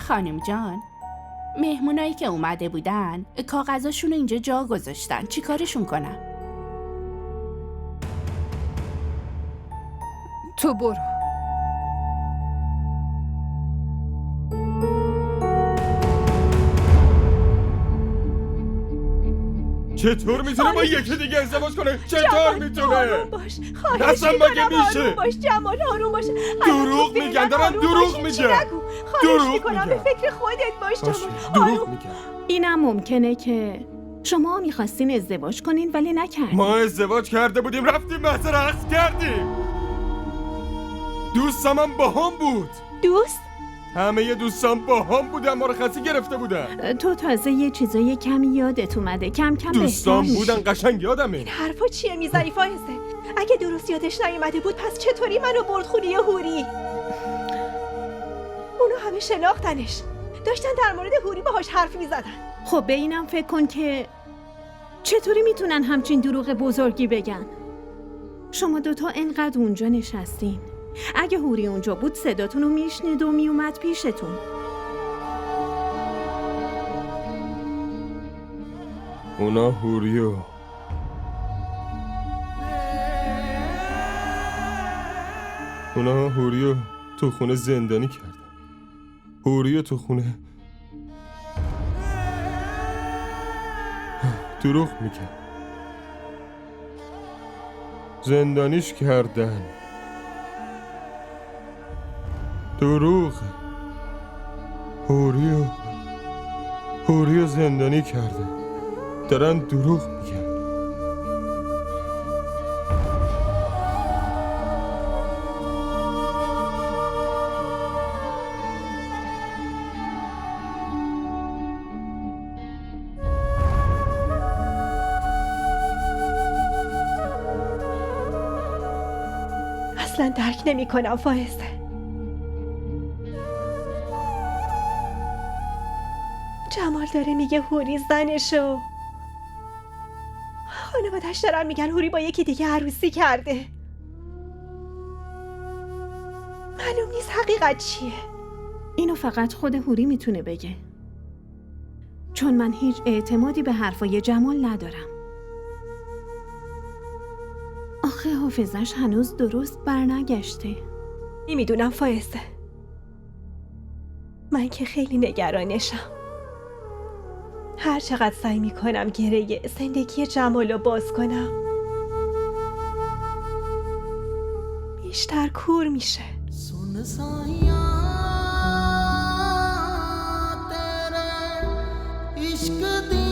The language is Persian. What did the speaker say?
خانم جان، مهمونایی که اومده بودن کاغذاشون رو اینجا جا گذاشتن. چی کارشون کنم؟ تو برو. چطور میتونه با یکی دیگه ازدواج کنه؟ چطور میتونه؟ آروم باش. خواهش اصلا مگه میکنم میشه؟ آروم باش جمال، آروم باش. دروغ میگن، دارن دروغ میگن. خواهش میکنم به فکر خودت باش جمال. دروغ میگن. اینم ممکنه که شما میخواستین ازدواج کنین ولی نکردین. ما ازدواج کرده بودیم، رفتیم محض رقص کردیم. دوستامم با هم بود. دوست؟ همه دوستام با هم بودن، مرخصی گرفته بودن. تو تازه یه چیزای کمی یادت اومده، کم کم دوستام بهتر بودن، میشی. قشنگ یادمه. حرفا چیه میزنی فائزه؟ اگه درست یادش نیومده بود پس چطوری منو برد خونه هوری؟ اونو همه شناختنش، داشتن در مورد هوری باهاش حرف میزدن. خب به اینم فکر کن که چطوری میتونن همچین دروغ بزرگی بگن؟ شما دوتا انقدر اونجا نشستین، اگه هوری اونجا بود صداتون رو میشنید و میومد پیشتون. اونا هوریو تو خونه زندانی کردن. هوریو تو خونه دروغ میگن، زندانیش کردن. دروغ. هوریو زندانی کرده، دارن دروغ میگن. اصلا درک نمی کنم فائزه. جمال داره میگه هوری زنشو، خانواده‌اش دارن میگن هوری با یکی دیگه عروسی کرده. معلوم نیست حقیقت چیه. اینو فقط خود هوری میتونه بگه، چون من هیچ اعتمادی به حرفای جمال ندارم. آخه حافظش هنوز درست برنگشته. نمیدونم فائزه، من که خیلی نگرانشم. هر چقدر سعی میکنم گره زندگی جمال رو باز کنم بیشتر کور میشه. इश्क दी